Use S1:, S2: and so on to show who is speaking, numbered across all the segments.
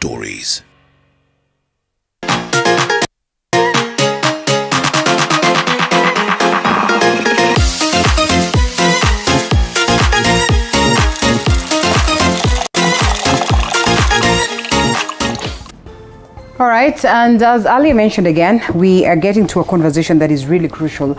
S1: stories.
S2: All right, and as Ali mentioned again, we are getting to a conversation that is really crucial.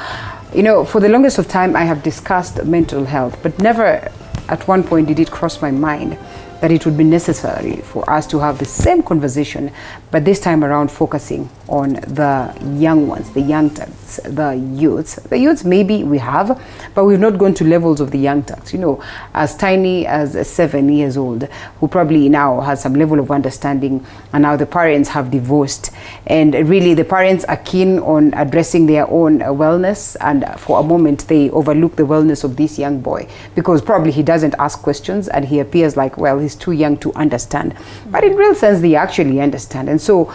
S2: You know, for the longest of time, I have discussed mental health, but never at one point did it cross my mind that it would be necessary for us to have the same conversation, but this time around focusing on the young ones, the young turks, the youths. The youths maybe we have, but we've not gone to levels of the young turks, you know, as tiny as 7 years old, who probably now has some level of understanding, and now the parents have divorced, and really the parents are keen on addressing their own wellness, and for a moment they overlook the wellness of this young boy, because probably he doesn't ask questions and he appears like, well, he's too young to understand, but in real sense they actually understand. And so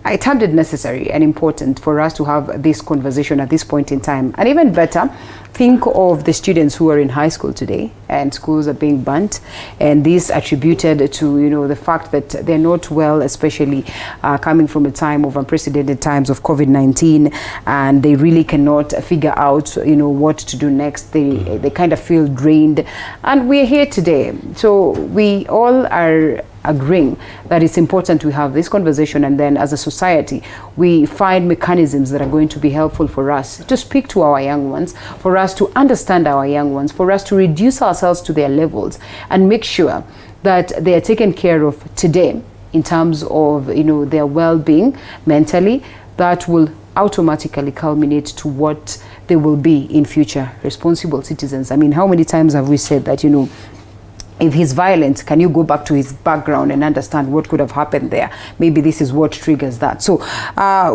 S2: I termed it necessary and important for us to have this conversation at this point in time. And even better, think of the students who are in high school today, and schools are being burnt, and this attributed to, you know, the fact that they're not well, especially coming from a time of unprecedented times of COVID-19, and they really cannot figure out, you know, what to do next. They kind of feel drained, and we're here today. So we all are agreeing that it's important we have this conversation, and then as a society we find mechanisms that are going to be helpful for us to speak to our young ones, for us to understand our young ones, for us to reduce ourselves to their levels and make sure that they are taken care of today in terms of, you know, their well-being mentally. That will automatically culminate to what they will be in future, responsible citizens. I mean, how many times have we said that, you know, if he's violent, can you go back to his background and understand what could have happened there? Maybe this is what triggers that. So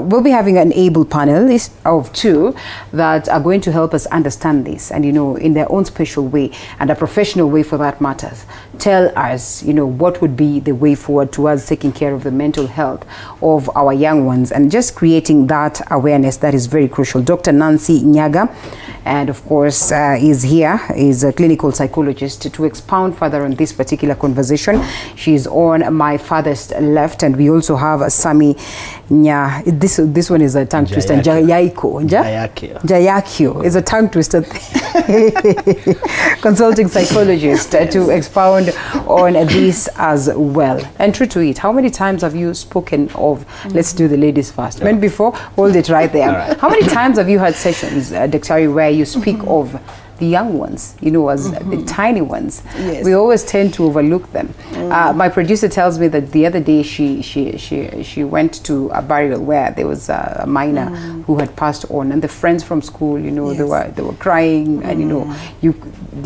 S2: we'll be having an able panel of two that are going to help us understand this, and, you know, in their own special way and a professional way for that matters, tell us, you know, what would be the way forward towards taking care of the mental health of our young ones and just creating that awareness that is very crucial. Dr. Nancy Nyaga, and of course is here, is a clinical psychologist, to expound further on this particular conversation. She's on my farthest left, and we also have Sami Nya. This one is a tongue twister. Jayakio is a tongue twister. Consulting psychologist to expound on this as well. And true to it, how many times have you spoken of, let's do the ladies first, men before, hold it right there. Right. How many times have you had sessions, Dr. where you speak of the young ones, you know, as the tiny ones? Yes. We always tend to overlook them. My producer tells me that the other day she went to a burial where there was a minor who had passed on, and the friends from school, you know, they were crying, and, you know, you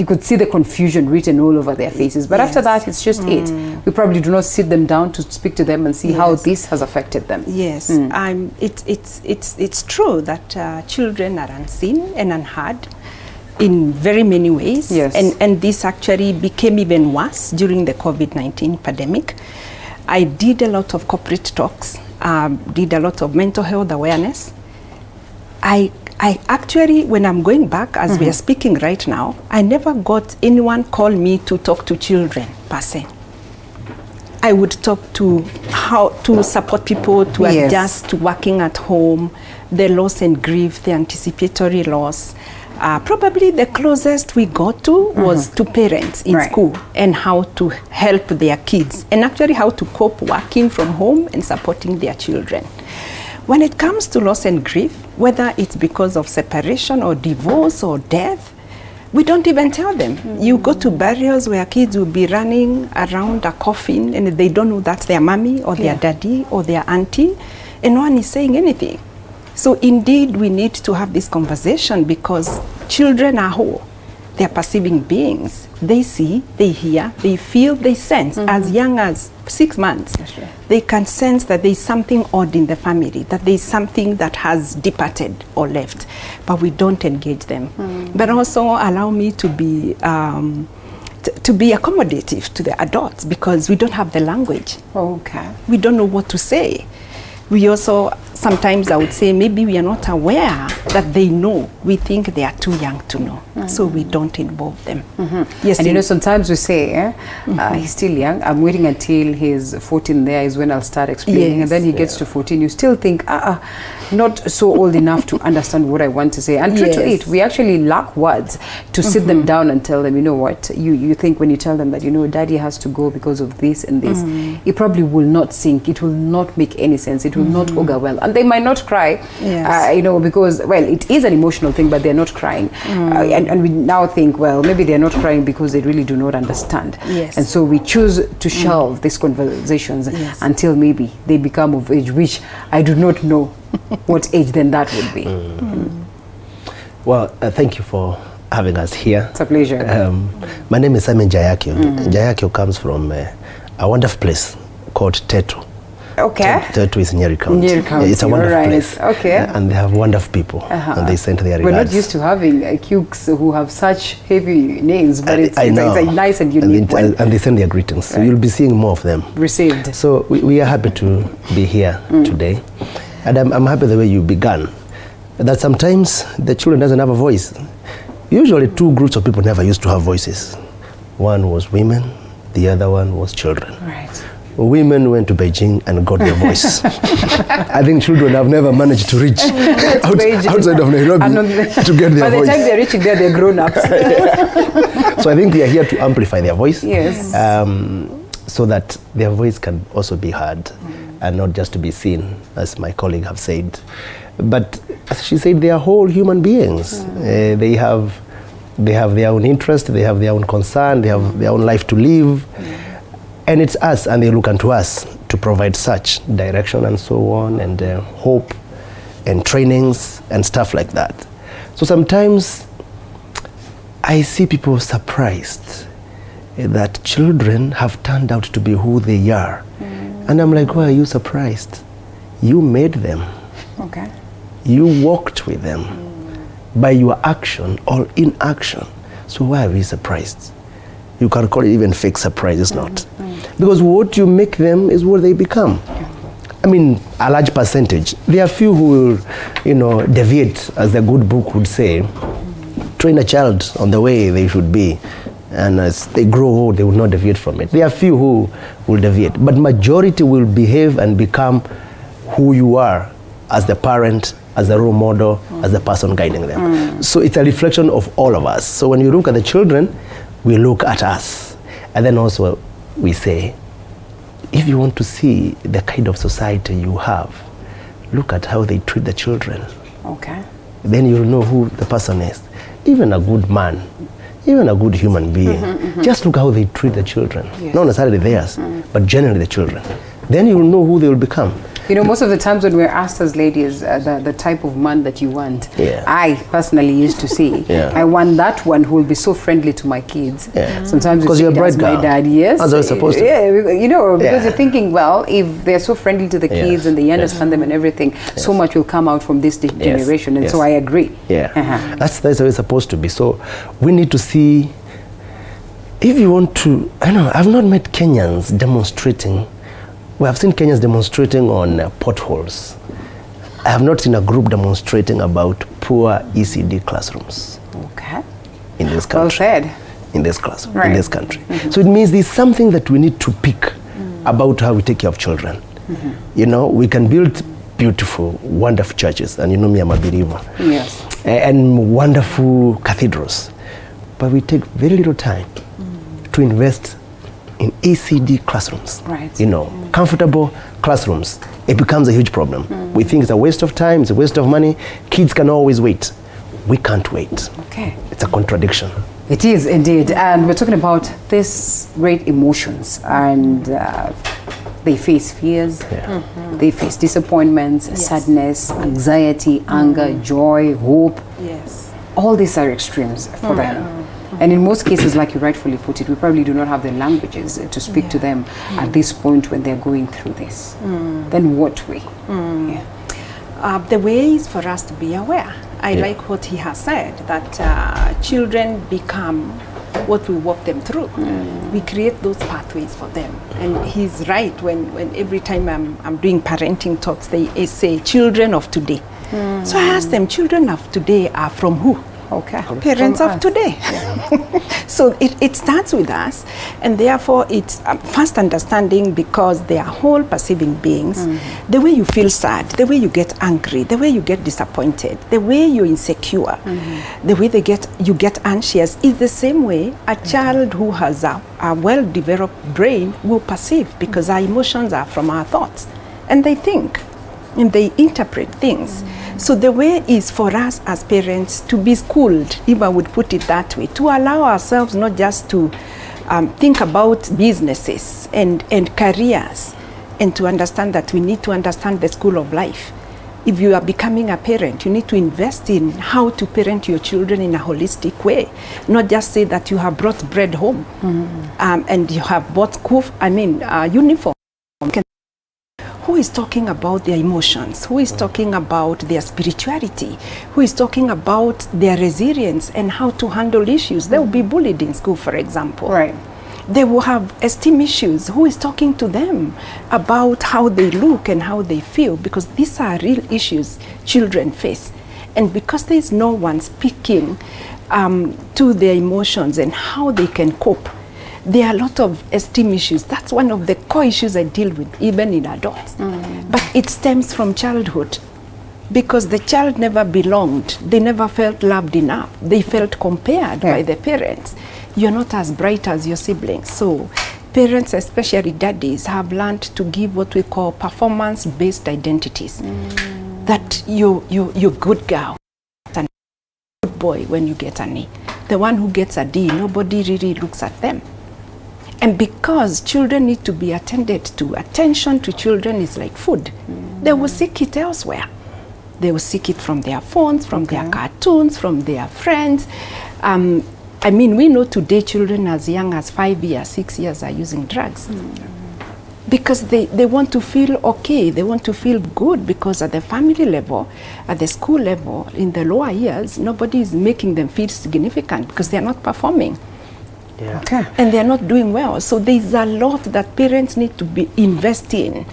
S2: could see the confusion written all over their faces. But after that, it's just it. We probably do not sit them down to speak to them and see how this has affected them.
S3: Yes, it's true that children are unseen and unheard in very many ways. Yes. And this actually became even worse during the COVID-19 pandemic. I did a lot of corporate talks, did a lot of mental health awareness. I actually, when I'm going back, as we are speaking right now, I never got anyone call me to talk to children per se. I would talk to how to support people to adjust to working at home, the loss and grief, the anticipatory loss. Probably the closest we got to was to parents in school, and how to help their kids, and actually how to cope working from home and supporting their children. When it comes to loss and grief, whether it's because of separation or divorce or death, we don't even tell them. You go to burials where kids will be running around a coffin, and they don't know that's their mommy or their daddy or their auntie, and no one is saying anything. So indeed, we need to have this conversation, because children are whole. They are perceiving beings. They see, they hear, they feel, they sense. As young as 6 months, they can sense that there is something odd in the family, that there is something that has departed or left, but we don't engage them. But also allow me to be accommodative to the adults, because we don't have the language. We don't know what to say. we also, sometimes I would say, maybe we are not aware that they know. We think they are too young to know, so we don't involve them. Yes,
S2: and you know, sometimes we say, he's still young, I'm waiting until he's 14, there is when I'll start explaining, and then he gets to 14, you still think, not so old enough to understand what I want to say. And true to it, we actually lack words to sit them down and tell them, you know what, you think when you tell them that, you know, daddy has to go because of this and this, it probably will not sink, it will not make any sense, it will not augur well, and they might not cry, you know, because, well, it is an emotional thing, but they're not crying, and we now think, well, maybe they're not crying because they really do not understand, and so we choose to shelve these conversations until maybe they become of age, which I do not know what age then that would be.
S1: Well, thank you for having us here.
S2: It's a pleasure.
S1: My name is Simon Jayakio. Jayakio comes from a wonderful place called Tetu.
S2: Okay.
S1: Tetu is Nyeri County.
S2: Nyeri County.
S1: It's a wonderful place.
S2: Okay.
S1: And they have wonderful people, and they send their regards.
S2: We're not used to having cukes who have such heavy names, but it's a nice and unique one.
S1: And they send their greetings. So you'll be seeing more of them.
S2: Received.
S1: So we are happy to be here today. And I'm happy the way you began. That sometimes the children doesn't have a voice. Usually two groups of people never used to have voices. One was women, the other one was children.
S2: Right.
S1: Women went to Beijing and got their voice. I think children have never managed to reach outside of Nairobi to get their voice.
S2: By the time they're reaching there, they're grown ups.
S1: So I think we are here to amplify their voice,
S2: so
S1: that their voice can also be heard and not just to be seen, as my colleague have said. But as she said, they are whole human beings. They have their own interest, they have their own concern, they have their own life to live. And it's us, and they look unto us to provide such direction and so on, and hope and trainings and stuff like that. So sometimes I see people surprised that children have turned out to be who they are. And I'm like, why are you surprised? You made them.
S2: Okay.
S1: You walked with them by your action or inaction. So why are we surprised? You can call it even fake surprise, it's not. Because what you make them is what they become. I mean, a large percentage. There are few who will, you know, deviate, as the good book would say. Train a child on the way they should be, and as they grow old, they will not deviate from it. There are few who will deviate, but majority will behave and become who you are as the parent, as the role model, as the person guiding them. So it's a reflection of all of us. So when you look at the children, we look at us. And then also we say, if you want to see the kind of society you have, look at how they treat the children.
S2: Okay.
S1: Then you'll know who the person is. Even a good man, even a good human being, just look how they treat the children. Not necessarily theirs, but generally the children. Then you'll know who they will become.
S2: You know, most of the times when we're asked as ladies the type of man that you want, I personally used to say, I want that one who will be so friendly to my kids. Sometimes
S1: because you're a bright girl.
S2: My dad, yes.
S1: As I was supposed to.
S2: Yeah, you know, because you're thinking, well, if they're so friendly to the kids and they understand them and everything, so much will come out from this generation. And so I agree.
S1: That's the way it's supposed to be. So we need to see, if you want to, I know, I've not met Kenyans demonstrating. We have seen Kenyans demonstrating on potholes. I have not seen a group demonstrating about poor ECD classrooms.
S2: Okay.
S1: In this country.
S2: Well said.
S1: In this classroom, in this country. So it means there's something that we need to pick about how we take care of children. You know, we can build beautiful, wonderful churches, and you know me, I'm a believer.
S2: Yes.
S1: And wonderful cathedrals. But we take very little time to invest in ECD classrooms.
S2: Right.
S1: You know, comfortable classrooms. It becomes a huge problem. We think it's a waste of time, it's a waste of money. Kids can always wait. We can't wait. Okay. It's a contradiction.
S2: It is indeed. And we're talking about these great emotions, and they face fears, they face disappointments, sadness, anxiety, anger, joy, hope. Yes. All these are extremes for them. And in most cases, like you rightfully put it, we probably do not have the languages to speak to them at this point when they're going through this. Then what way?
S3: The way is for us to be aware. I like what he has said, that children become what we walk them through. We create those pathways for them. And he's right when every time I'm doing parenting talks, they say children of today. So I ask them, children of today are from who?
S2: Okay.
S3: Parents of today. Yeah. So it starts with us, and therefore it's first understanding, because they are whole perceiving beings. The way you feel sad, the way you get angry, the way you get disappointed, the way you're insecure, the way you get anxious is the same way a child who has a well-developed brain will perceive, because our emotions are from our thoughts, and they think and they interpret things. So the way is for us as parents to be schooled, if I would put it that way, to allow ourselves not just to think about businesses and careers, and to understand that we need to understand the school of life. If you are becoming a parent, you need to invest in how to parent your children in a holistic way. Not just say that you have brought bread home and you have bought uniform. Who is talking about their emotions? Who is talking about their spirituality? Who is talking about their resilience and how to handle issues? They will be bullied in school, for example.
S2: Right.
S3: They will have esteem issues. Who is talking to them about how they look and how they feel? Because these are real issues children face. And because there is no one speaking to their emotions and how they can cope, there are a lot of esteem issues. That's one of the core issues I deal with, even in adults. But it stems from childhood, because the child never belonged. They never felt loved enough. They felt compared by the parents. You're not as bright as your siblings. So parents, especially daddies, have learned to give what we call performance-based identities. That you're good girl, and good boy when you get an A. The one who gets a D, nobody really looks at them. And because children need to be attended to, attention to children is like food. They will seek it elsewhere. They will seek it from their phones, from their cartoons, from their friends. We know today children as young as 5 years, 6 years are using drugs. Because they want to feel okay, they want to feel good, because at the family level, at the school level, in the lower years, nobody is making them feel significant because they are not performing.
S1: Yeah.
S2: Okay.
S3: And they're not doing well. So there's a lot that parents need to be investing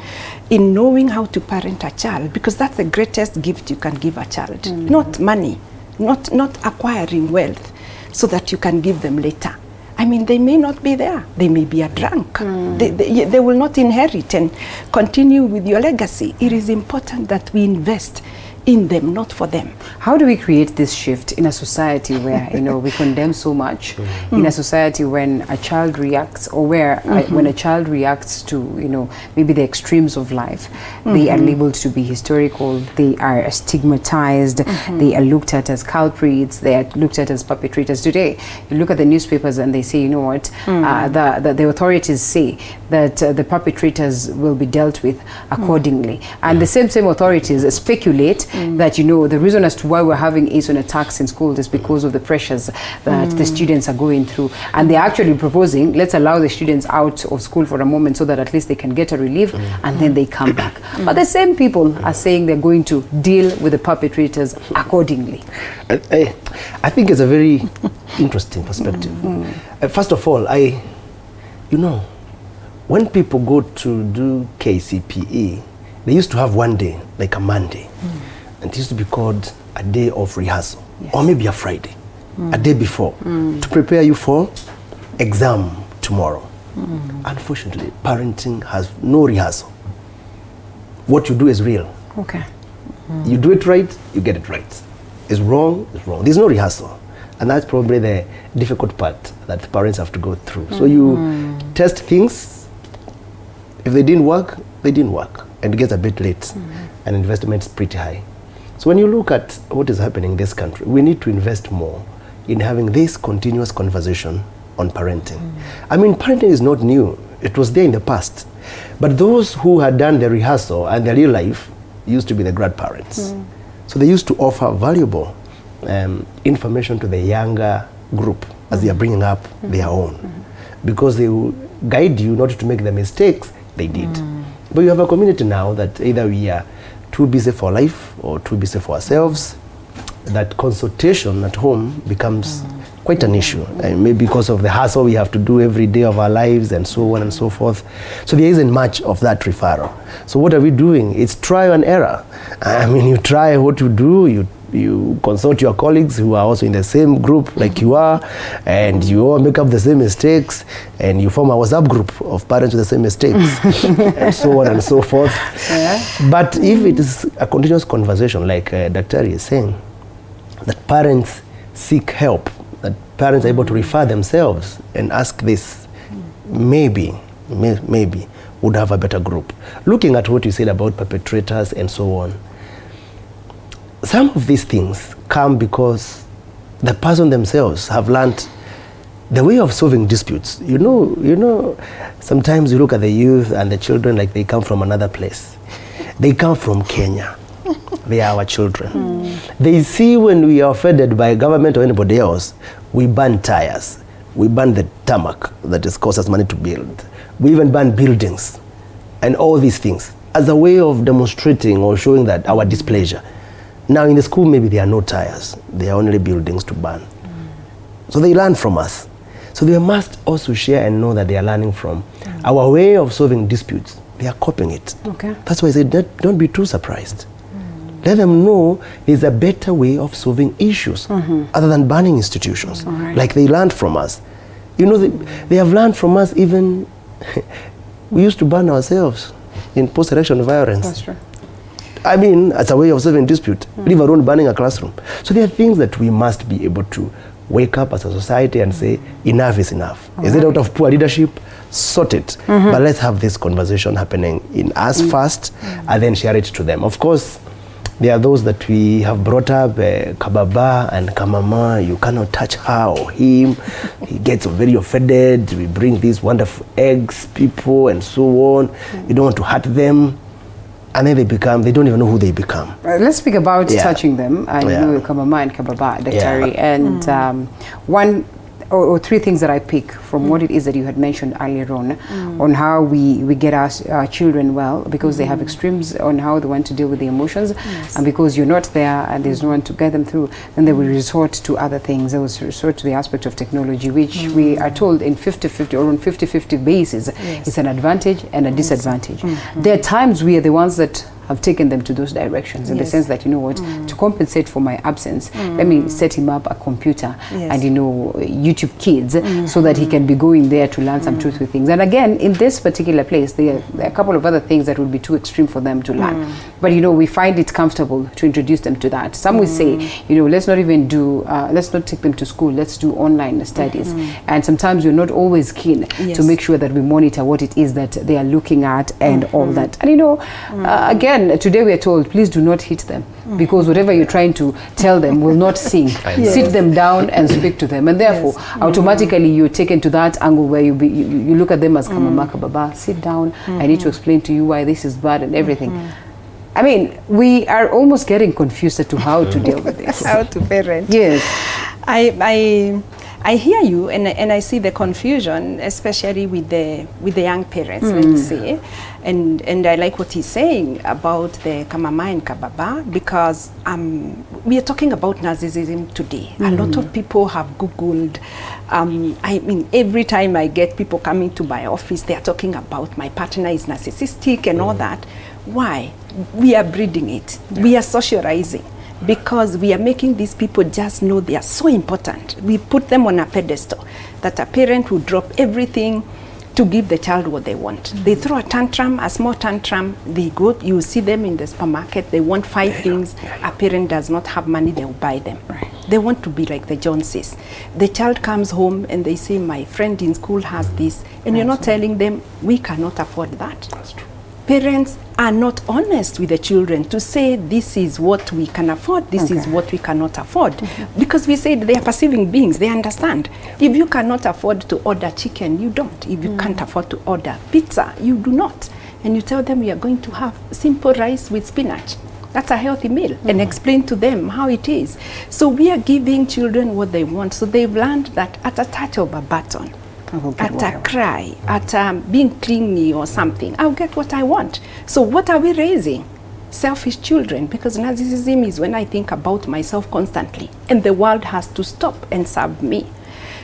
S3: in knowing how to parent a child, because that's the greatest gift you can give a child. Not money, not acquiring wealth so that you can give them later. They may not be there. They may be a drunk. They will not inherit and continue with your legacy. It is important that we invest in them, not for them.
S2: How do we create this shift in a society where we condemn so much, in a society when a child reacts, or where when a child reacts to maybe the extremes of life, they are labeled to be historical, they are stigmatized, they are looked at as culprits, they are looked at as perpetrators. Today, you look at the newspapers and they say, the authorities say that the perpetrators will be dealt with accordingly, and the same authorities speculate that the reason as to why we're having ASON attacks in schools is because of the pressures that the students are going through, and they're actually proposing, let's allow the students out of school for a moment so that at least they can get a relief and then they come back. But the same people are saying they're going to deal with the perpetrators accordingly.
S1: I think it's a very interesting perspective. First of all, when people go to do KCPE, they used to have one day, like a Monday. And it used to be called a day of rehearsal, or maybe a Friday, a day before, to prepare you for exam tomorrow. Unfortunately, parenting has no rehearsal. What you do is real.
S2: Okay.
S1: You do it right, you get it right. It's wrong, it's wrong. There's no rehearsal. And that's probably the difficult part that the parents have to go through. So you test things. If they didn't work, they didn't work. And it gets a bit late. And investment is pretty high. So when you look at what is happening in this country, we need to invest more in having this continuous conversation on parenting. Parenting is not new. It was there in the past. But those who had done the rehearsal and the real life used to be the grandparents. So they used to offer valuable information to the younger group as they are bringing up their own. Because they will guide you not to make the mistakes they did. But you have a community now that either we are too busy for life or too busy for ourselves, that consultation at home becomes quite an issue. Maybe because of the hassle we have to do every day of our lives and so on and so forth. So there isn't much of that referral. So what are we doing? It's trial and error. I mean, you try what you do, you consult your colleagues who are also in the same group like you are, and you all make up the same mistakes, and you form a WhatsApp group of parents with the same mistakes, and so on and so forth. Yeah. But if it is a continuous conversation, like Dr. is saying, that parents seek help, that parents are able to refer themselves and ask this, maybe would have a better group. Looking at what you said about perpetrators and so on, some of these things come because the person themselves have learned the way of solving disputes. You know, sometimes you look at the youth and the children like they come from another place. They come from Kenya. They are our children. They see when we are offended by government or anybody else, we burn tires. We burn the tarmac that is cost us money to build. We even burn buildings and all these things as a way of demonstrating or showing that our displeasure. Now in the school, maybe there are no tires. There are only buildings to burn. So they learn from us. So they must also share and know that they are learning from our way of solving disputes. They are copying it. Okay. That's why I said, don't be too surprised. Let them know there's a better way of solving issues other than burning institutions. Like they learned from us. You know, they have learned from us even, we used to burn ourselves in post-election violence. That's true. I mean, as a way of solving dispute, leave alone burning a classroom. So there are things that we must be able to wake up as a society and say, enough is enough. Is it out of poor leadership? Sort it. But let's have this conversation happening in us first, and then share it to them. Of course, there are those that we have brought up, Kababa and Kamama, you cannot touch her or him. He gets very offended. We bring these wonderful eggs, people, and so on. You don't want to hurt them. And then they don't even know who they become.
S2: Let's speak about touching them. I know Kamama and Kababa, Daktari. And one or three things that I pick from what it is that you had mentioned earlier on how we get our children well, because they have extremes on how they want to deal with the emotions, and because you're not there and there's no one to guide them through, then they will resort to other things. They will resort to the aspect of technology, which we are told in 50-50 or on 50-50 basis is an advantage and a disadvantage. There are times we are the ones that have taken them to those directions in the sense that, you know what, to compensate for my absence, let me set him up a computer and, you know, YouTube Kids so that he can be going there to learn some truthful things. And again, in this particular place, there are a couple of other things that would be too extreme for them to learn. But, you know, we find it comfortable to introduce them to that. Some will say, you know, let's not even do, let's not take them to school, let's do online studies. And sometimes we're not always keen to make sure that we monitor what it is that they are looking at and all that. And, you know, again, today we are told, please do not hit them, because whatever you're trying to tell them will not sink. Sit them down and speak to them. And therefore, automatically you're taken to that angle where you look at them as Kamamaka Baba, sit down, I need to explain to you why this is bad and everything. I mean, we are almost getting confused as to how to deal with this.
S3: How to parent.
S2: Yes.
S3: I hear you, and I see the confusion, especially with the young parents, let's say, and I like what he's saying about the Kamama and Kababa, because we are talking about narcissism today. A lot of people have Googled. I mean, every time I get people coming to my office, they are talking about my partner is narcissistic and all that. Why? We are breeding it. We are socializing. Because we are making these people just know they are so important. We put them on a pedestal that a parent will drop everything to give the child what they want. They throw a tantrum, a small tantrum, they go, you see them in the supermarket, they want 5 things, a parent does not have money, they'll buy them. They want to be like the Joneses. The child comes home and they say, my friend in school has this, and you're not telling them, we cannot afford that. That's true. Parents are not honest with the children to say this is what we can afford, this is what we cannot afford. Because we said they are perceiving beings, they understand. If you cannot afford to order chicken, you don't. If you can't afford to order pizza, you do not. And you tell them we are going to have simple rice with spinach. That's a healthy meal. And explain to them how it is. So we are giving children what they want. So they've learned that at a touch of a button, at a cry, at being clingy or something, I'll get what I want. So what are we raising? selfish children, because narcissism is when I think about myself constantly and the world has to stop and serve me.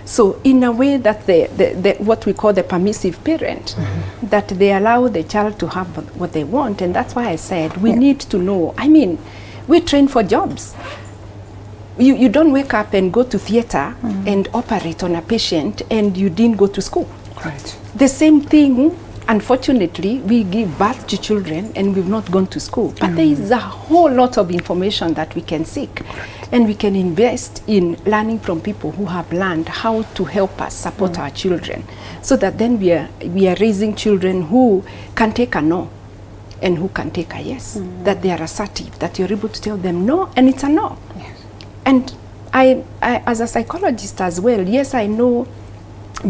S3: So in a way that the what we call the permissive parent, that they allow the child to have what they want. And that's why I said we need to know. I mean, we train for jobs. You don't wake up and go to theater and operate on a patient and you didn't go to school.
S2: Right.
S3: The same thing, unfortunately, we give birth to children and we've not gone to school. But there is a whole lot of information that we can seek. And we can invest in learning from people who have learned how to help us support our children, so that then we are raising children who can take a no and who can take a yes, that they are assertive, that you're able to tell them no and it's a no.
S2: Yes.
S3: And I as a psychologist as well, yes, I know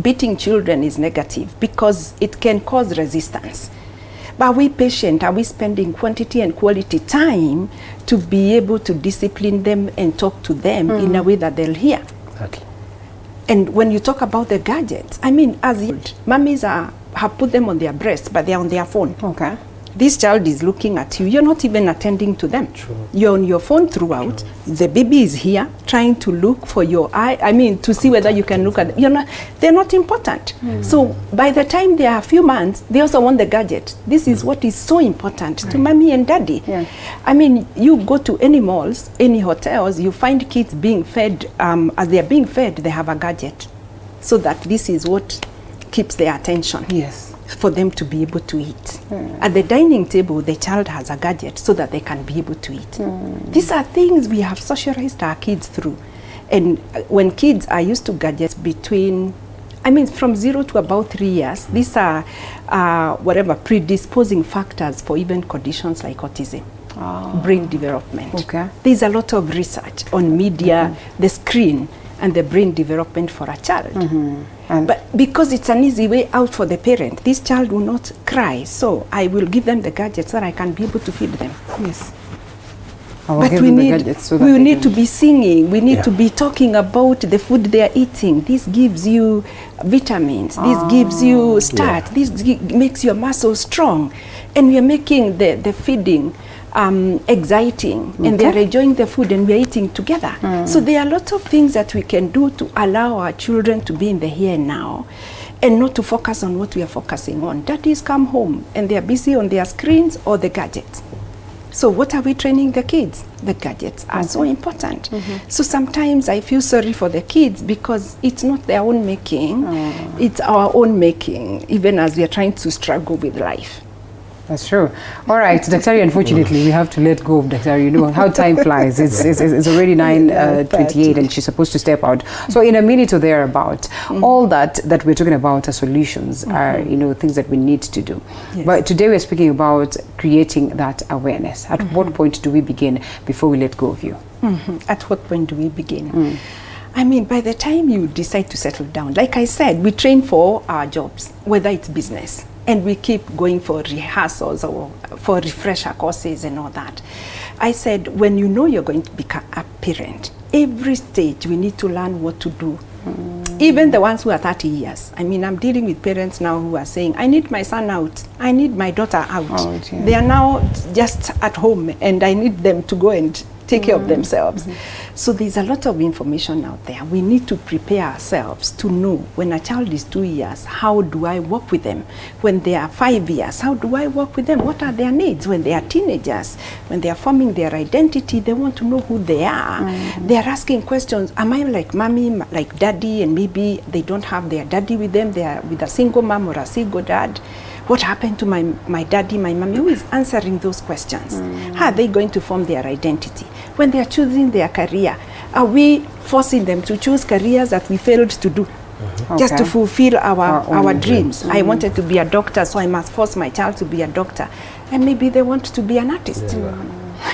S3: beating children is negative because it can cause resistance. But are we patient? Are we spending quantity and quality time to be able to discipline them and talk to them in a way that they'll hear?
S1: Exactly.
S3: And when you talk about the gadgets, I mean, as mummies have put them on their breast, but they're on their phone.
S2: Okay.
S3: This child is looking at you. You're not even attending to them.
S1: True.
S3: You're on your phone throughout. True. The baby is here trying to look for your eye. I mean, to see whether you can look at them. They're not important. So by the time they are a few months, they also want the gadget. This is what is so important to mommy and daddy.
S2: Yeah.
S3: I mean, you go to any malls, any hotels, you find kids being fed. As they are being fed, they have a gadget. So that this is what keeps their attention.
S2: Yes.
S3: For them to be able to eat. At the dining table, the child has a gadget so that they can be able to eat. These are things we have socialized our kids through. And when kids are used to gadgets between, I mean, from 0 to about 3 years, these are whatever predisposing factors for even conditions like autism, brain development.
S2: Okay.
S3: There's a lot of research on media, the screen, and the brain development for a child. But because it's an easy way out for the parent, this child will not cry, so I will give them the gadgets so that I can be able to feed them.
S2: Yes.
S3: But we need to be singing, we need to be talking about the food they are eating. This gives you vitamins, this gives you starch, this makes your muscles strong. And we are making the feeding exciting, and they are enjoying the food and we are eating together. So there are lots of things that we can do to allow our children to be in the here and now and not to focus on what we are focusing on. Daddies come home and they are busy on their screens or the gadgets. So what are we training the kids? The gadgets are so important. So sometimes I feel sorry for the kids because it's not their own making, it's our own making, even as we are trying to struggle with life.
S2: That's true. All right, Daktari, unfortunately, we have to let go of Daktari. You know how time flies. It's already 9:28 and she's supposed to step out. So in a minute or thereabout, all that we're talking about are solutions, are, you know, things that we need to do. Yes. But today we're speaking about creating that awareness. At what point do we begin before we let go of you?
S3: At what point do we begin? I mean, by the time you decide to settle down, like I said, we train for our jobs, whether it's business. And we keep going for rehearsals or for refresher courses and all that. I said, when you know you're going to become a parent, every stage we need to learn what to do. Even the ones who are 30 years. I mean, I'm dealing with parents now who are saying, I need my son out, I need my daughter out. They are now just at home and I need them to go and take care of themselves. So there's a lot of information out there. We need to prepare ourselves to know when a child is 2 years, how do I work with them? When they are 5 years, how do I work with them? What are their needs? When they are teenagers, when they are forming their identity, they want to know who they are. They are asking questions, am I like mommy, like daddy, and maybe they don't have their daddy with them, they are with a single mom or a single dad. What happened to my daddy, my mommy? Who is answering those questions? How are they going to form their identity? When they are choosing their career, are we forcing them to choose careers that we failed to do? Just to fulfill our dreams. I wanted to be a doctor, so I must force my child to be a doctor. And maybe they want to be an artist.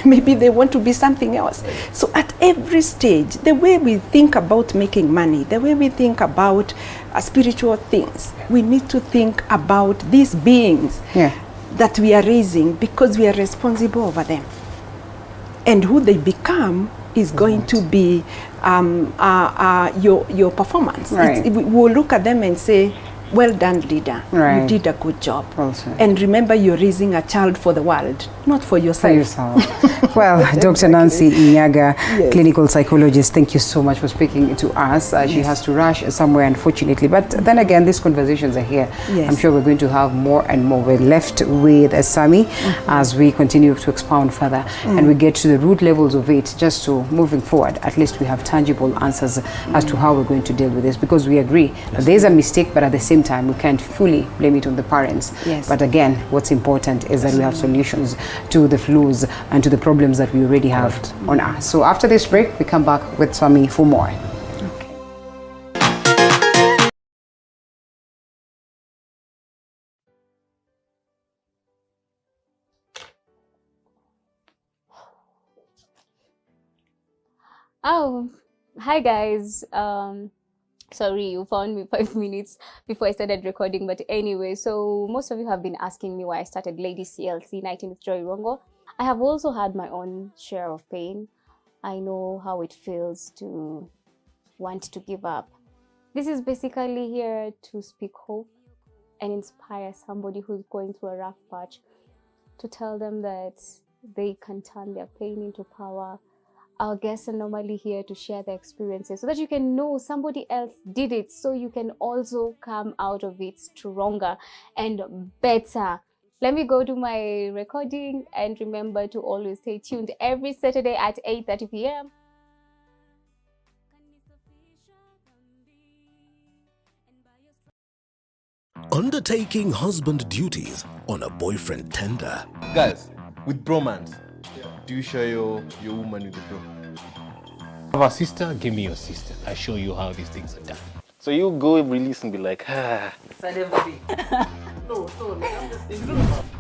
S3: Maybe they want to be something else. So at every stage, the way we think about making money, the way we think about spiritual things, we need to think about these beings that we are raising, because we are responsible over them. And who they become is going to be your performance.
S2: Right.
S3: We'll look at them and say, well done, leader.
S2: Right.
S3: You did a good job.
S2: Also.
S3: And remember, you're raising a child for the world, not for yourself.
S2: For yourself. Well, Dr. Nancy Inyaga,
S3: Yes.
S2: clinical psychologist, thank you so much for speaking to us. She has to rush somewhere, unfortunately. But then again, these conversations are here.
S3: Yes.
S2: I'm sure we're going to have more and more. We're left with Sami as we continue to expound further and we get to the root levels of it, just so moving forward, at least we have tangible answers as to how we're going to deal with this, because we agree that there's a mistake, but at the same time, we can't fully blame it on the parents.
S3: Yes.
S2: But again, what's important is that we have solutions to the flaws and to the problems that we already have on us. So after this break, we come back with Sami for more.
S4: Oh, hi guys. Sorry, you found me 5 minutes before I started recording. But anyway, so most of you have been asking me why I started Ladies CLC 19 with Joy Rongo. I have also had my own share of pain. I know how it feels to want to give up. This is basically here to speak hope and inspire somebody who's going through a rough patch, to tell them that they can turn their pain into power. Our guests are normally here to share their experiences so that you can know somebody else did it, so you can also come out of it stronger and better. Let me go to my recording, and remember to always stay tuned every Saturday at 8:30 p.m.
S5: Undertaking husband duties on a boyfriend tender.
S6: Guys, with bromance, do you share your woman with the bro?
S7: Have a sister, give me your sister. I show you how these things are done.
S6: So you go release and be like,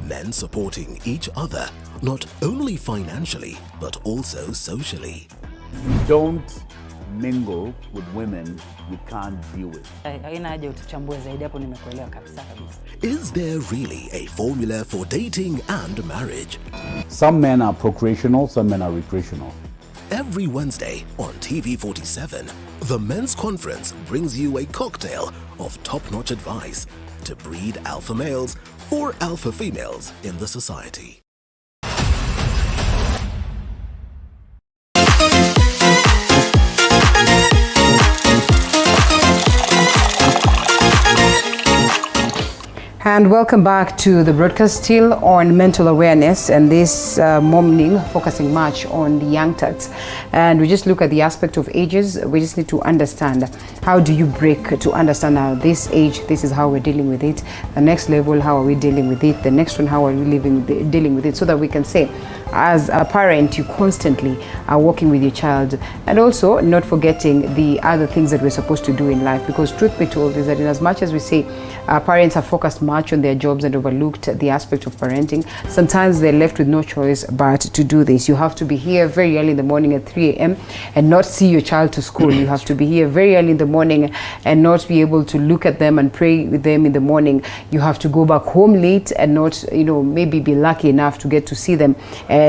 S5: Men supporting each other, not only financially, but also socially.
S8: Don't mingle with women you can't deal with.
S9: Haina haja utuchambue zaidi, hapo nimekuelewa kabisa.
S5: Is there really a formula for dating and marriage?
S8: Some men are procreational, some men are recreational.
S5: Every Wednesday on TV47, the Men's Conference brings you a cocktail of top-notch advice to breed alpha males for alpha females in the society.
S2: And welcome back to the broadcast, still on mental awareness, and this morning focusing much on the young turks. And we just look at the aspect of ages. We just need to understand, how do you break to understand now this age, this is how we're dealing with it. The next level, how are we dealing with it? The next one, how are we dealing with it? So that we can say, as a parent, you constantly are working with your child, and also not forgetting the other things that we're supposed to do in life. Because truth be told is that in as much as we say parents are focused much on their jobs and overlooked the aspect of parenting, sometimes they're left with no choice but to do this. You have to be here very early in the morning at 3 a.m. and not see your child to school. You have to be here very early in the morning and not be able to look at them and pray with them in the morning. You have to go back home late and not, maybe be lucky enough to get to see them and,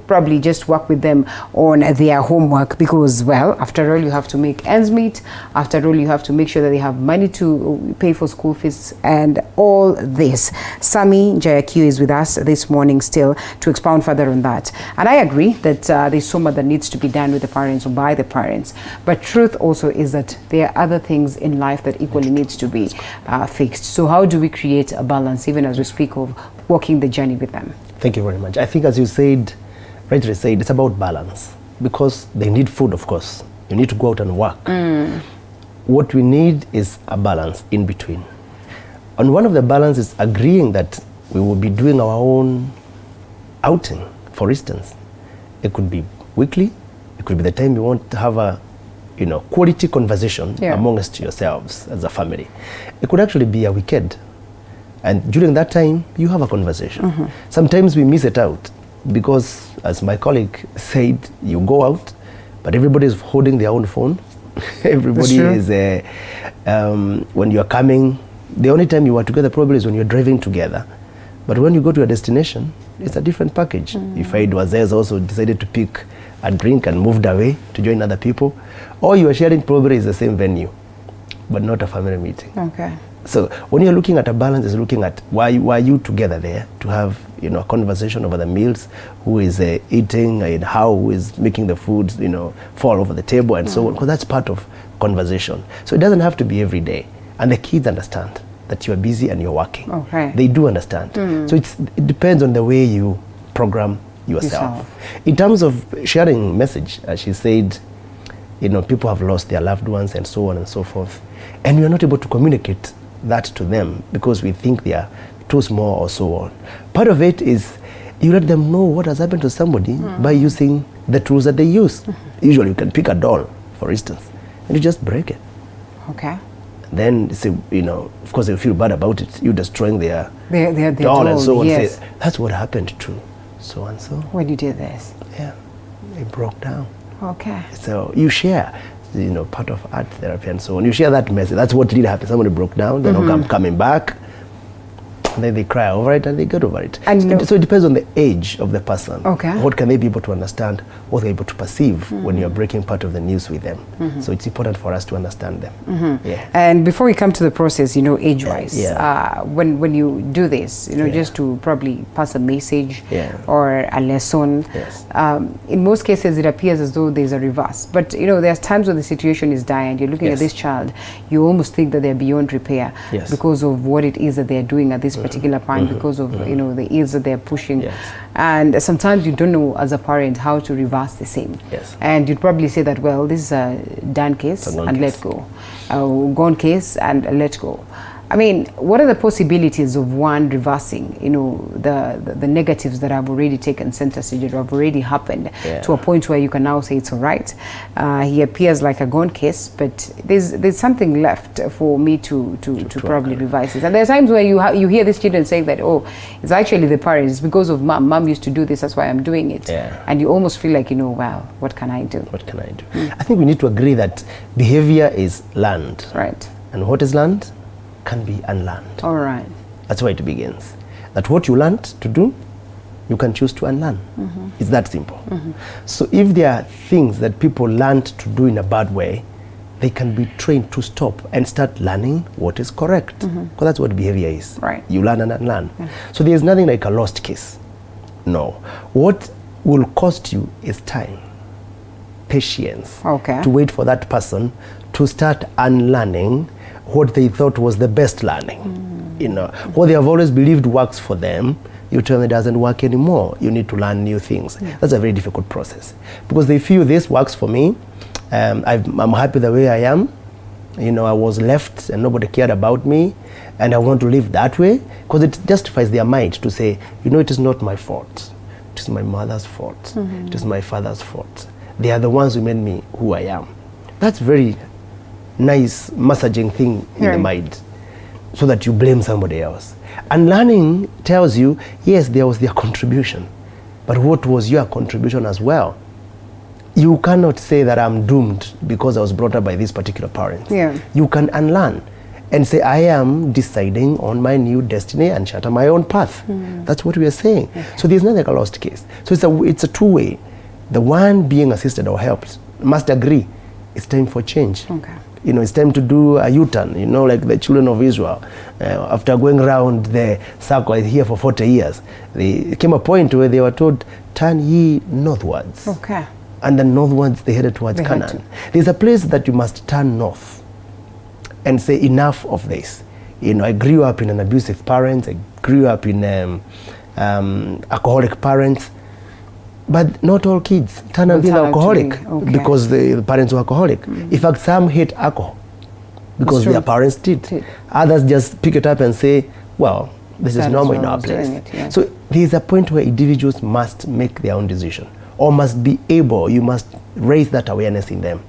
S2: probably just work with them on their homework, because, well, after all, you have to make ends meet. After all, you have to make sure that they have money to pay for school fees and all this. Sami Jayakiu is with us this morning still to expound further on that. And I agree that there's so much that needs to be done with the parents or by the parents. But truth also is that there are other things in life that equally needs to be fixed. So how do we create a balance, even as we speak of walking the journey with them?
S1: Thank you very much. I think, as you said, rightly said, it's about balance, because they need food, of course. You need to go out and work. What we need is a balance in between. And one of the balances is agreeing that we will be doing our own outing. For instance, it could be weekly. It could be the time you want to have a quality conversation amongst yourselves as a family. It could actually be a weekend. And during that time, you have a conversation. Sometimes we miss it out because, as my colleague said, you go out, but everybody is holding their own phone. Everybody is, when you are coming, the only time you are together probably is when you're driving together. But when you go to a destination, it's a different package. If I was there, also decided to pick a drink and moved away to join other people, or you are sharing probably is the same venue, but not a family meeting.
S2: Okay.
S1: So when you're looking at a balance, is looking at why you together there to have, you know, a conversation over the meals, who is eating and who is making the food, you know, fall over the table and so on, because that's part of conversation. So it doesn't have to be every day, and the kids understand that you are busy and you're working.
S2: Okay.
S1: They do understand. So it depends on the way you program yourself. In terms of sharing message, as she said, you know, people have lost their loved ones and so on and so forth, and we are not able to communicate that to them because we think they are too small or so on. Part of it is you let them know what has happened to somebody by using the tools that they use. Usually you can pick a doll, for instance, and you just break it.
S2: Okay.
S1: Then, you know, of course, they feel bad about it. You destroying their doll and so on.
S2: Yes.
S1: Say, that's what happened to so and so.
S2: When you did this.
S1: Yeah, it broke down.
S2: Okay.
S1: So you share, you know, part of art therapy and so on. You share that message. That's what did happen. Somebody broke down. Then I'm coming back. And then they cry over it and they get over it. And so it depends on the age of the person.
S2: Okay.
S1: What can they be able to understand? What they're able to perceive when you're breaking part of the news with them. So it's important for us to understand them. Yeah.
S2: And before we come to the process, you know, age-wise,
S1: Yeah.
S2: when you do this, you know, just to probably pass a message or a lesson, in most cases it appears as though there's a reverse. But, you know, there's times when the situation is dire and you're looking at this child, you almost think that they're beyond repair because of what it is that they're doing at this particular point, because of, you know, the ills that they're pushing. And sometimes you don't know as a parent how to reverse the same. And you'd probably say that, well, this is a done case and let go. Gone case and let go. I mean, what are the possibilities of one reversing, you know, the negatives that have already taken center stage, that have already happened, to a point where you can now say it's all right. He appears like a gone case, but there's something left for me to probably revise it. And there are times where you hear these children saying that, oh, it's actually the parents, it's because of mom. Mom used to do this, that's why I'm doing it. And you almost feel like, you know, well, what can I do?
S1: What can I do? I think we need to agree that behavior is learned.
S2: Right.
S1: And what is learned can be unlearned.
S2: All right.
S1: That's where it begins. That what you learned to do, you can choose to unlearn. It's that simple. So if there are things that people learned to do in a bad way, they can be trained to stop and start learning what is correct. Because that's what behavior is.
S2: Right.
S1: You learn and unlearn. So there's nothing like a lost case. No. What will cost you is time, patience, to wait for that person to start unlearning what they thought was the best learning. You know, what they have always believed works for them, you tell them it doesn't work anymore. You need to learn new things. That's a very difficult process because they feel this works for me. I'm happy the way I am. You know, I was left and nobody cared about me, and I want to live that way because it justifies their mind to say, you know, it is not my fault. It is my mother's fault. It is my father's fault. They are the ones who made me who I am. That's very nice massaging thing in the mind, so that you blame somebody else. And learning tells you, yes, there was their contribution, but what was your contribution as well? You cannot say that I'm doomed because I was brought up by this particular parent. You can unlearn and say, I am deciding on my new destiny and shatter my own path. That's what we are saying. So there's not like a lost case. So it's a two-way. The one being assisted or helped must agree it's time for change. You know, it's time to do a U-turn, you know, like the children of Israel. After going around the circle here for 40 years, there came a point where they were told, turn ye northwards. And then northwards they headed towards Canaan. There's a place that you must turn north and say, enough of this. You know, I grew up in an abusive parents, I grew up in alcoholic parents, but not all kids turn and be alcoholic because the parents were alcoholic. In fact, some hate alcohol because their parents did. Others just pick it up and say, well, this is normal in our place. So there is a point where individuals must make their own decision, or must be able, you must raise that awareness in them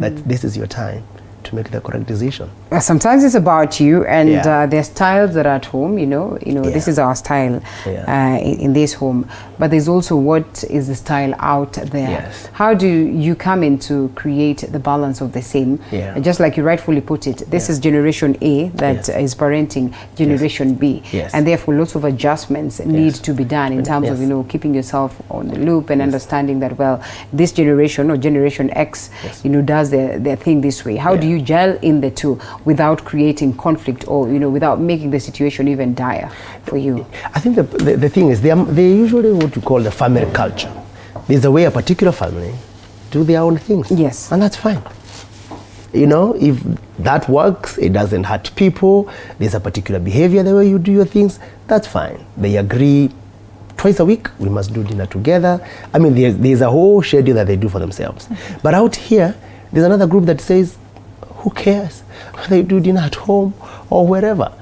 S1: that this is your time to make the correct decision.
S2: Sometimes it's about you, and there's styles that are at home, you know, this is our style in this home, but there's also what is the style out there. How do you come in to create the balance of the same? Just like you rightfully put it, this is generation A that is parenting generation B, and therefore lots of adjustments need to be done in terms of, you know, keeping yourself on the loop and understanding that, well, this generation or generation X, you know, does their thing this way. How do you you gel in the two without creating conflict or, without making the situation even dire for you?
S1: I think the thing is, they usually what you call the family culture. There's a way a particular family do their own things.
S2: Yes.
S1: And that's fine. If that works, it doesn't hurt people, there's a particular behavior, the way you do your things, that's fine. They agree twice a week, we must do dinner together. I mean, there's a whole schedule that they do for themselves. But out here, there's another group that says, who cares whether you do dinner at home or wherever?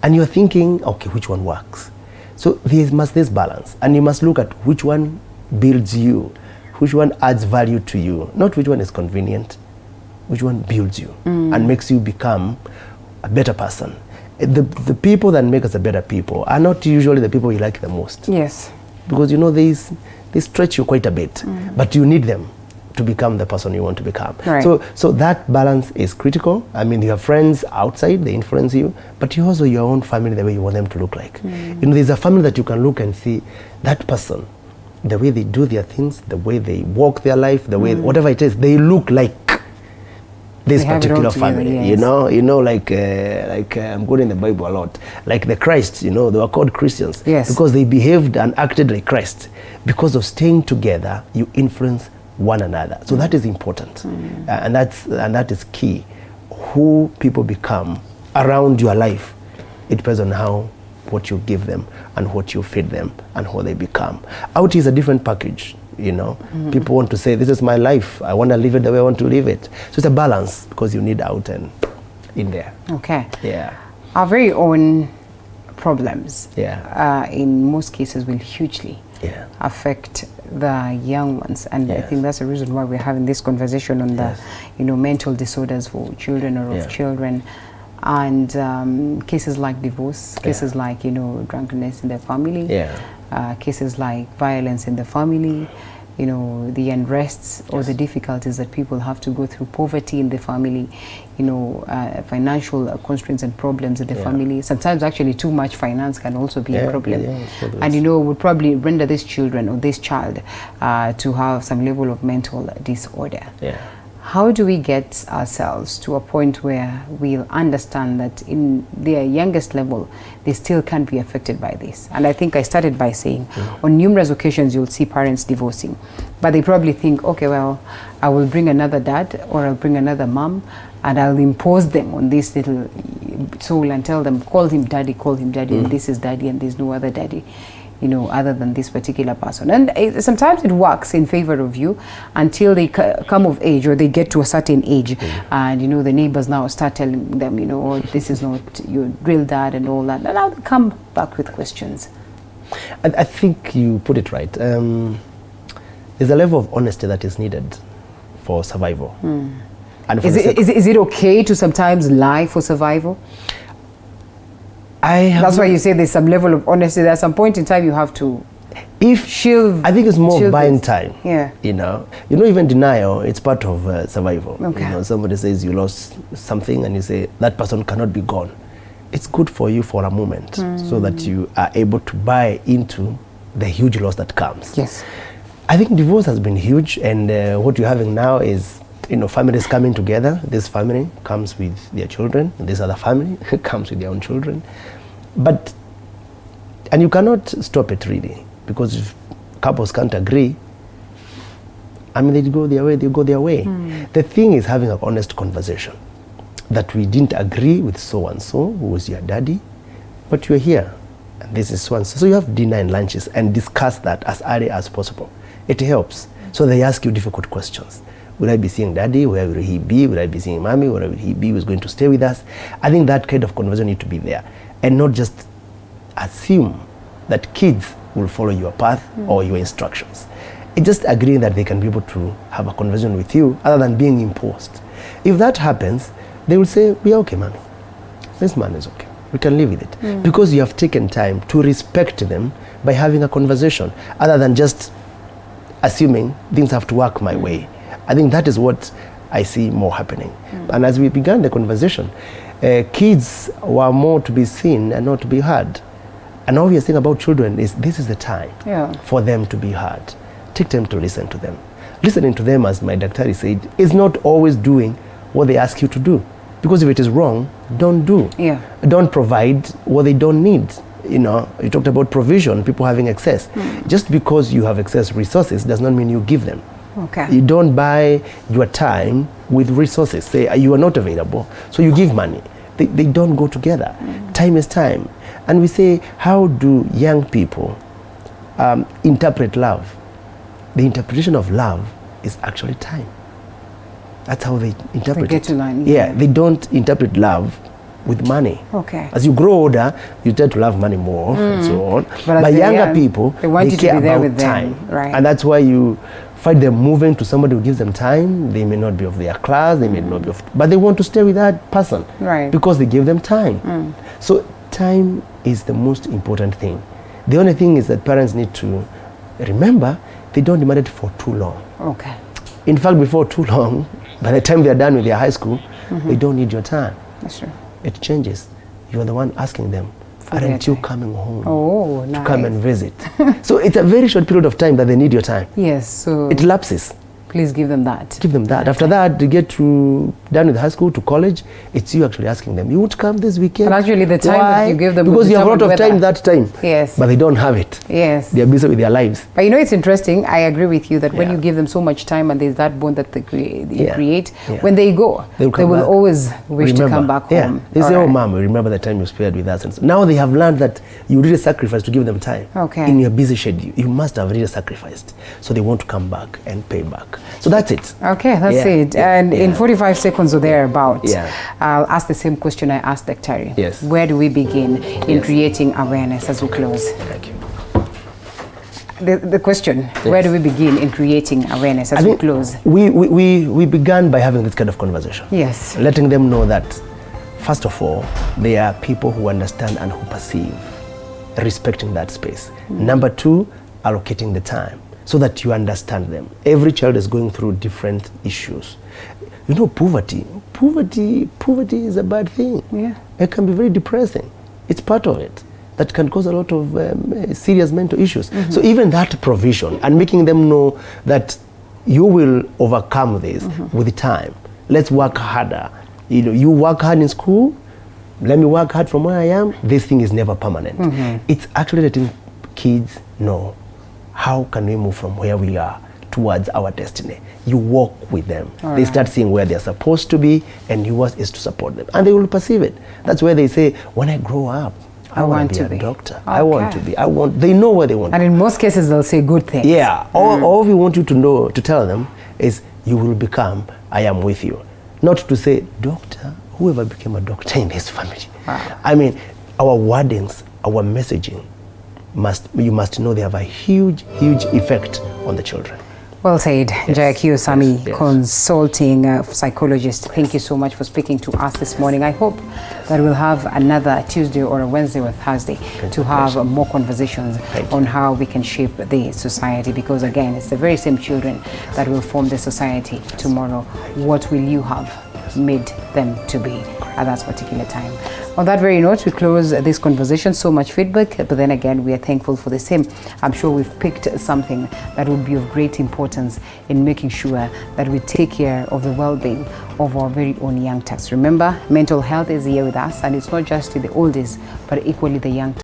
S1: And you're thinking, okay, which one works? So there's this balance, and you must look at which one builds you, which one adds value to you, not which one is convenient, which one builds you and makes you become a better person. The people that make us a better people are not usually the people you like the most.
S2: Yes.
S1: Because they stretch you quite a bit, but you need them to become the person you want to become.
S2: Right.
S1: So that balance is critical. I mean, you have friends outside, they influence you, but you also your own family, the way you want them to look like. There's a family that you can look and see that person, the way they do their things, the way they walk their life, the way, whatever it is, they look like this particular family, yes. Like I'm good in the Bible a lot. Like the Christ, they were called Christians.
S2: Yes.
S1: Because they behaved and acted like Christ. Because of staying together, you influence one another. So that is important. And that is key. Who people become around your life, it depends on what you give them and what you feed them and what they become. Out is a different package. People want to say, this is my life, I want to live it the way I want to live it. So it's a balance, because you need out and in there.
S2: Okay.
S1: Yeah.
S2: Our very own problems,
S1: yeah,
S2: in most cases will hugely affect the young ones, and I think that's the reason why we're having this conversation on the mental disorders for children or of children, and cases like divorce, cases like drunkenness in the family, cases like violence in the family, the unrests or the difficulties that people have to go through, poverty in the family, financial constraints and problems in the family. Sometimes actually too much finance can also be a problem. And would probably render this children or this child to have some level of mental disorder. How do we get ourselves to a point where we'll understand that in their youngest level, they still can't be affected by this? And I think I started by saying, on numerous occasions, you'll see parents divorcing, but they probably think, okay, well, I will bring another dad or I'll bring another mom, and I'll impose them on this little soul and tell them, call him daddy, and this is daddy, and there's no other daddy, other than this particular person. And sometimes it works in favor of you until they come of age, or they get to a certain age, and the neighbors now start telling them, oh, this is not your real dad and all that, and now they come back with questions.
S1: I think you put it right. There's a level of honesty that is needed for survival. And for
S2: is it okay to sometimes lie for survival? That's why you say there's some level of honesty. At some point in time, you have to shield.
S1: I think it's more buying time.
S2: Yeah.
S1: Even denial, it's part of survival.
S2: Okay.
S1: Somebody says you lost something, and you say that person cannot be gone. It's good for you for a moment, so that you are able to buy into the huge loss that comes.
S2: Yes.
S1: I think divorce has been huge, and what you're having now is families coming together. This family comes with their children, this other family comes with their own children. And you cannot stop it really, because if couples can't agree, they go their way, The thing is having an honest conversation, that we didn't agree with so-and-so, who was your daddy, but you're here, and this is so-and-so. So you have dinner and lunches and discuss that as early as possible. It helps. So they ask you difficult questions. Will I be seeing daddy? Where will he be? Will I be seeing mommy? Where will he be? Who's going to stay with us? I think that kind of conversation needs to be there, and not just assume that kids will follow your path or your instructions. It's just agreeing that they can be able to have a conversation with you other than being imposed. If that happens, they will say, we are okay, mommy. This man is okay. We can live with it. Because you have taken time to respect them by having a conversation, other than just assuming things have to work my way. I think that is what I see more happening. And as we began the conversation, kids were more to be seen and not to be heard. And all we are saying about children is this is the time for them to be heard. Take time to listen to them. Listening to them, as my doctor said, is not always doing what they ask you to do. Because if it is wrong, don't do.
S2: Yeah.
S1: Don't provide what they don't need. You know, you talked about provision, people having excess. Just because you have excess resources does not mean you give them.
S2: Okay.
S1: You don't buy your time with resources. Say you are not available, so you give money. They don't go together. Time is time. And we say, how do young people interpret love? The interpretation of love is actually time. That's how they interpret
S2: They get
S1: it.
S2: to learn.
S1: Yeah, they don't interpret love with money.
S2: Okay.
S1: As you grow older, you tend to love money more and so on.
S2: But as
S1: But
S2: they're
S1: younger
S2: young,
S1: people,
S2: they want you to
S1: care
S2: be there
S1: about
S2: with them,
S1: time.
S2: right.
S1: And that's why you find them moving to somebody who gives them time. They may not be of their class, they may not be of, but they want to stay with that person.
S2: Right.
S1: Because they give them time. So time is the most important thing. The only thing is that parents need to remember they don't demand it for too long.
S2: Okay.
S1: In fact, before too long, by the time they're done with their high school, they don't need your time.
S2: That's true.
S1: It changes. You are the one asking them,
S2: their
S1: aren't you
S2: time.
S1: coming home
S2: Oh,
S1: to
S2: nice.
S1: come and visit? So it's a very short period of time that they need your time.
S2: Yes, so
S1: It lapses.
S2: please give them that.
S1: Give them that. After that, they get to done with high school to college. It's you actually asking them, you won't come this weekend?
S2: And actually the time that
S1: Why?
S2: you give them will
S1: because you have a lot of
S2: determine
S1: time that time.
S2: Yes.
S1: But they don't have it.
S2: Yes.
S1: They are busy with their lives.
S2: But you know, it's interesting. I agree with you that when
S1: Yeah.
S2: you give them so much time and there's that bond that they
S1: Yeah.
S2: create,
S1: Yeah.
S2: when they go,
S1: They'll
S2: they
S1: come
S2: will
S1: back.
S2: always wish to come back
S1: Yeah.
S2: home.
S1: They say,
S2: All
S1: oh,
S2: right.
S1: mom, we remember the time you spared with us. And so now they have learned that you really sacrificed to give them time.
S2: Okay.
S1: In your busy schedule, you must have really sacrificed. So they want to come back and pay back. So that's it.
S2: Okay, that's
S1: Yeah.
S2: it. And in 45 seconds or thereabouts,
S1: Yeah.
S2: I'll ask the same question I asked Dr.
S1: Yes.
S2: Where do we begin in
S1: Yes.
S2: creating awareness as we close?
S1: Thank you.
S2: The question, where do we begin in creating awareness as
S1: I
S2: we
S1: think
S2: close?
S1: we began by having this kind of conversation.
S2: Yes.
S1: Letting them know that, first of all, they are people who understand and who perceive, respecting that space. Number two, allocating the time so that you understand them. Every child is going through different issues. You know, poverty is a bad thing.
S2: Yeah.
S1: It can be very depressing. It's part of it. That can cause a lot of serious mental issues. So even that provision and making them know that you will overcome this with time. Let's work harder. You know, you work hard in school, let me work hard from where I am. This thing is never permanent. It's actually letting kids know, how can we move from where we are towards our destiny? You walk with them. They start seeing where they're supposed to be, and yours is to support them. And they will perceive it. That's where they say, when I grow up, I want to be a doctor. I want to be. They know where they want to
S2: And
S1: be.
S2: in most cases, they'll say good things.
S1: Yeah. All we want you to know, to tell them, is you will become, I am with you. Not to say, doctor, whoever became a doctor in this family.
S2: Wow.
S1: I mean, our wordings, our messaging, you must know they have a huge effect on the children.
S2: Well said, Jayakio Sami,
S1: yes.
S2: consulting psychologist. Thank you so much for speaking to us this morning. I hope that we'll have another Tuesday or a Wednesday or Thursday to have more conversations on how we can shape the society, because again, it's the very same children that will form the society tomorrow. What will you have made them to be at that particular time? On that very note, we close this conversation. So much feedback, but then again, we are thankful for the same. I'm sure we've picked something that would be of great importance in making sure that we take care of the well-being of our very own young turks. Remember, mental health is here with us, and it's not just the oldest, but equally the young turks.